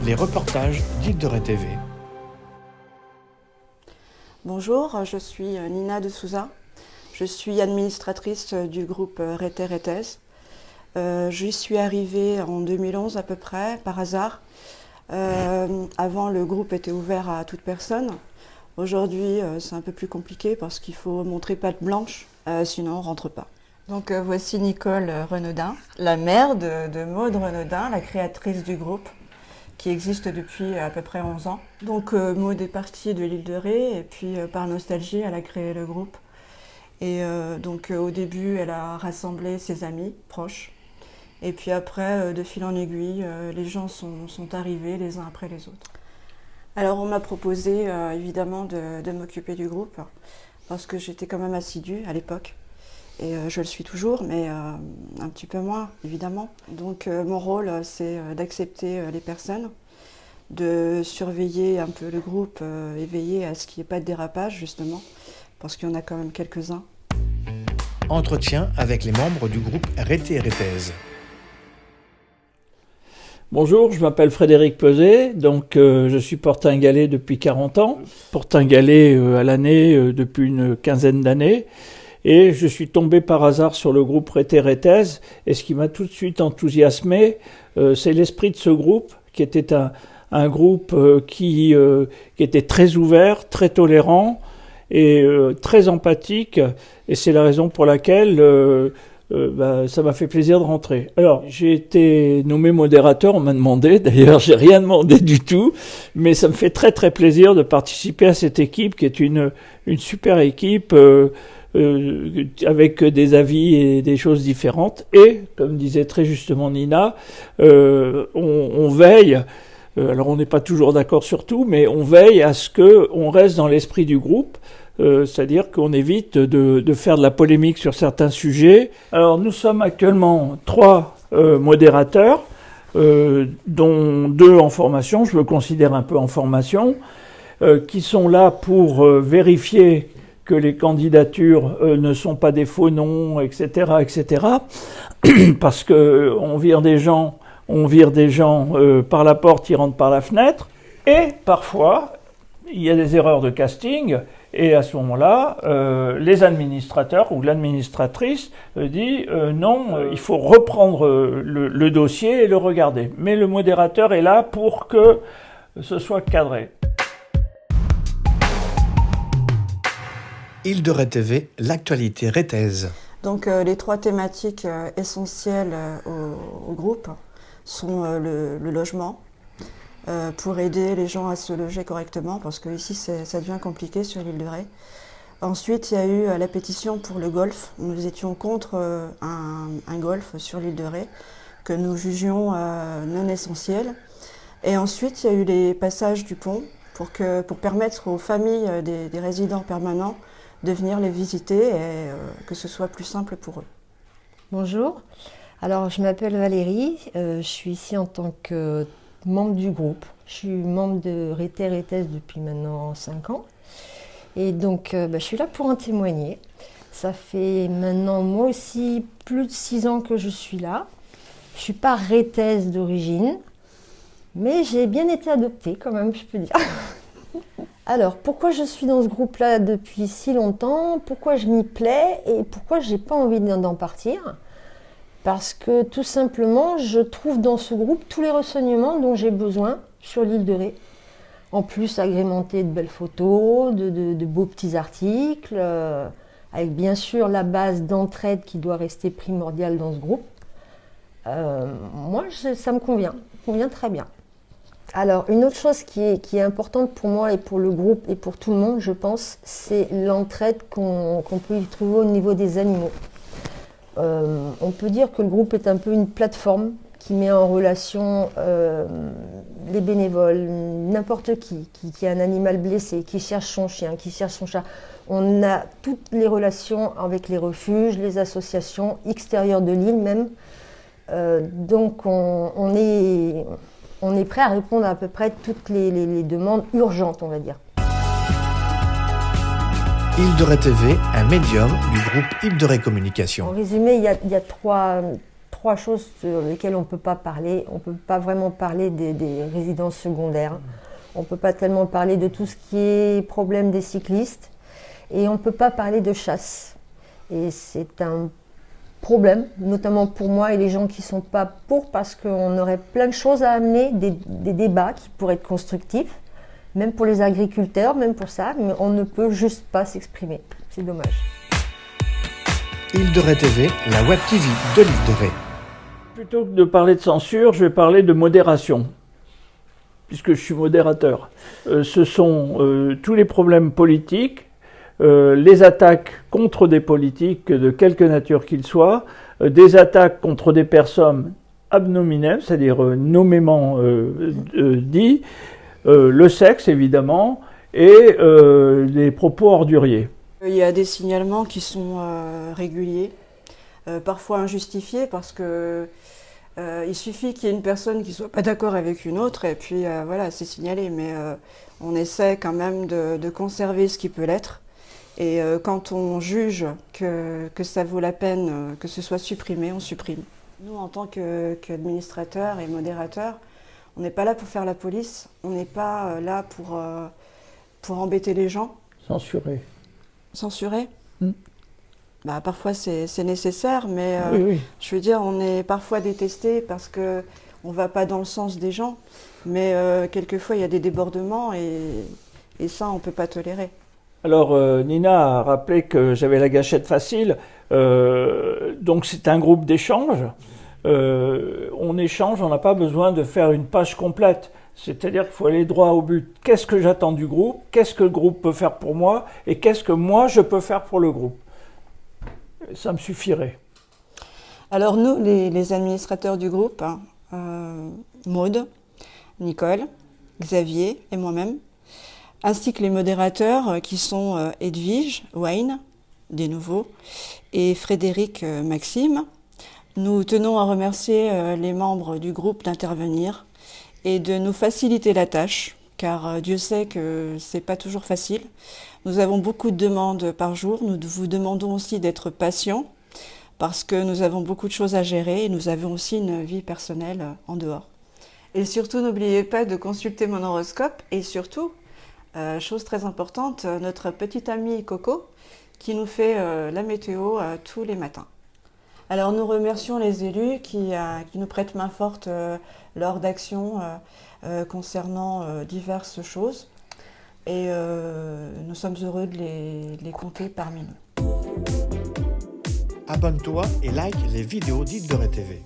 les reportages d'Île de Ré TV. Bonjour, je suis Nina de Souza. Je suis administratrice du groupe Rété Rétez. J'y suis arrivée en 2011 à peu près, par hasard. Avant, le groupe était ouvert à toute personne. Aujourd'hui, c'est un peu plus compliqué parce qu'il faut montrer patte blanche, sinon on ne rentre pas. Donc voici Nicole Renaudin, la mère de Maude Renaudin, la créatrice du groupe, qui existe depuis à peu près 11 ans. Donc Maude est partie de l'île de Ré et puis par nostalgie, elle a créé le groupe. Et donc au début, elle a rassemblé ses amis proches. Et puis après, de fil en aiguille, les gens sont arrivés les uns après les autres. Alors on m'a proposé évidemment de m'occuper du groupe parce que j'étais quand même assidue à l'époque. Et je le suis toujours, mais un petit peu moins, évidemment. Donc mon rôle, c'est d'accepter les personnes, de surveiller un peu le groupe et veiller à ce qu'il n'y ait pas de dérapage, justement, parce qu'il y en a quand même quelques-uns. Entretien avec les membres du groupe Rété Rétez. Bonjour, je m'appelle Frédéric Peuzet, donc je suis portingalais depuis 40 ans, portingalais à l'année depuis une quinzaine d'années. Et je suis tombé par hasard sur le groupe Rété Rétez, et ce qui m'a tout de suite enthousiasmé, c'est l'esprit de ce groupe, qui était un groupe qui était très ouvert, très tolérant et très empathique, et c'est la raison pour laquelle ça m'a fait plaisir de rentrer. Alors, j'ai été nommé modérateur, on m'a demandé, d'ailleurs j'ai rien demandé du tout, mais ça me fait très très plaisir de participer à cette équipe, qui est une super équipe, avec des avis et des choses différentes. Et, comme disait très justement Nina, on veille, alors on n'est pas toujours d'accord sur tout, mais on veille à ce qu'on reste dans l'esprit du groupe, c'est-à-dire qu'on évite de faire de la polémique sur certains sujets. Alors nous sommes actuellement 3 modérateurs, dont 2 en formation, je me considère un peu en formation, qui sont là pour vérifier que les candidatures ne sont pas des faux noms, etc., etc. Parce que on vire des gens par la porte, ils rentrent par la fenêtre. Et parfois, il y a des erreurs de casting. Et à ce moment-là, les administrateurs ou l'administratrice dit non, il faut reprendre le dossier et le regarder. Mais le modérateur est là pour que ce soit cadré. Île de Ré TV, l'actualité rétaise. Donc les 3 thématiques essentielles au groupe sont le logement, pour aider les gens à se loger correctement, parce que ici ça devient compliqué sur l'île de Ré. Ensuite, il y a eu la pétition pour le golf. Nous étions contre un golf sur l'île de Ré, que nous jugions non essentiel. Et ensuite, il y a eu les passages du pont, pour permettre aux familles des résidents permanents de venir les visiter et que ce soit plus simple pour eux. Bonjour, alors je m'appelle Valérie, je suis ici en tant que membre du groupe. Je suis membre de Rété Rétez depuis maintenant 5 ans. Et donc je suis là pour en témoigner. Ça fait maintenant moi aussi plus de 6 ans que je suis là. Je ne suis pas rétaise d'origine, mais j'ai bien été adoptée quand même, je peux dire. Alors, pourquoi je suis dans ce groupe-là depuis si longtemps? Pourquoi je m'y plais et pourquoi je n'ai pas envie d'en partir? Parce que tout simplement, je trouve dans ce groupe tous les renseignements dont j'ai besoin sur l'île de Ré. En plus, agrémenté de belles photos, de beaux petits articles, avec bien sûr la base d'entraide qui doit rester primordiale dans ce groupe. Moi, ça me convient très bien. Alors, une autre chose qui est importante pour moi et pour le groupe et pour tout le monde, je pense, c'est l'entraide qu'on peut y trouver au niveau des animaux. On peut dire que le groupe est un peu une plateforme qui met en relation les bénévoles, n'importe qui a un animal blessé, qui cherche son chien, qui cherche son chat. On a toutes les relations avec les refuges, les associations extérieures de l'île même. Donc on est prêt à répondre à peu près toutes les demandes urgentes, on va dire. Île de Ré TV, un médium du groupe Île de Ré Communication. En résumé, il y a trois 3 choses sur lesquelles on ne peut pas parler. On ne peut pas vraiment parler des résidences secondaires. On ne peut pas tellement parler de tout ce qui est problème des cyclistes. Et on ne peut pas parler de chasse. Et c'est un problème, notamment pour moi et les gens qui ne sont pas pour, parce qu'on aurait plein de choses à amener, des débats qui pourraient être constructifs, même pour les agriculteurs, même pour ça, mais on ne peut juste pas s'exprimer. C'est dommage. Île de Ré TV, la web TV de l'île de Ré. Plutôt que de parler de censure, je vais parler de modération, puisque je suis modérateur. Ce sont tous les problèmes politiques, les attaques contre des politiques de quelque nature qu'ils soient, des attaques contre des personnes ab nominem, c'est-à-dire nommément dit, le sexe évidemment, et les propos orduriers. Il y a des signalements qui sont réguliers, parfois injustifiés, parce que il suffit qu'il y ait une personne qui ne soit pas d'accord avec une autre, et puis voilà, c'est signalé. Mais on essaie quand même de conserver ce qui peut l'être. Et quand on juge que ça vaut la peine que ce soit supprimé, on supprime. Nous, en tant qu'administrateurs et modérateurs, on n'est pas là pour faire la police, on n'est pas là pour embêter les gens. Censurer bah, parfois c'est nécessaire, mais oui. je veux dire, on est parfois détesté parce qu'on ne va pas dans le sens des gens, mais quelquefois il y a des débordements et ça on ne peut pas tolérer. Alors Nina a rappelé que j'avais la gâchette facile, donc c'est un groupe d'échange. On échange, on n'a pas besoin de faire une page complète. C'est-à-dire qu'il faut aller droit au but. Qu'est-ce que j'attends du groupe? Qu'est-ce que le groupe peut faire pour moi? Et qu'est-ce que moi je peux faire pour le groupe? Ça me suffirait. Alors nous, les administrateurs du groupe, Maude, Nicole, Xavier et moi-même, ainsi que les modérateurs qui sont Edwige, Wayne, des nouveaux, et Frédéric Maxime, nous tenons à remercier les membres du groupe d'intervenir et de nous faciliter la tâche, car Dieu sait que c'est pas toujours facile. Nous avons beaucoup de demandes par jour. Nous vous demandons aussi d'être patients, parce que nous avons beaucoup de choses à gérer et nous avons aussi une vie personnelle en dehors. Et surtout, n'oubliez pas de consulter mon horoscope et surtout, chose très importante, notre petite amie Coco, qui nous fait la météo tous les matins. Alors nous remercions les élus qui nous prêtent main forte lors d'actions concernant diverses choses et nous sommes heureux de les compter parmi nous. Abonne-toi et like les vidéos d'Île de Ré TV.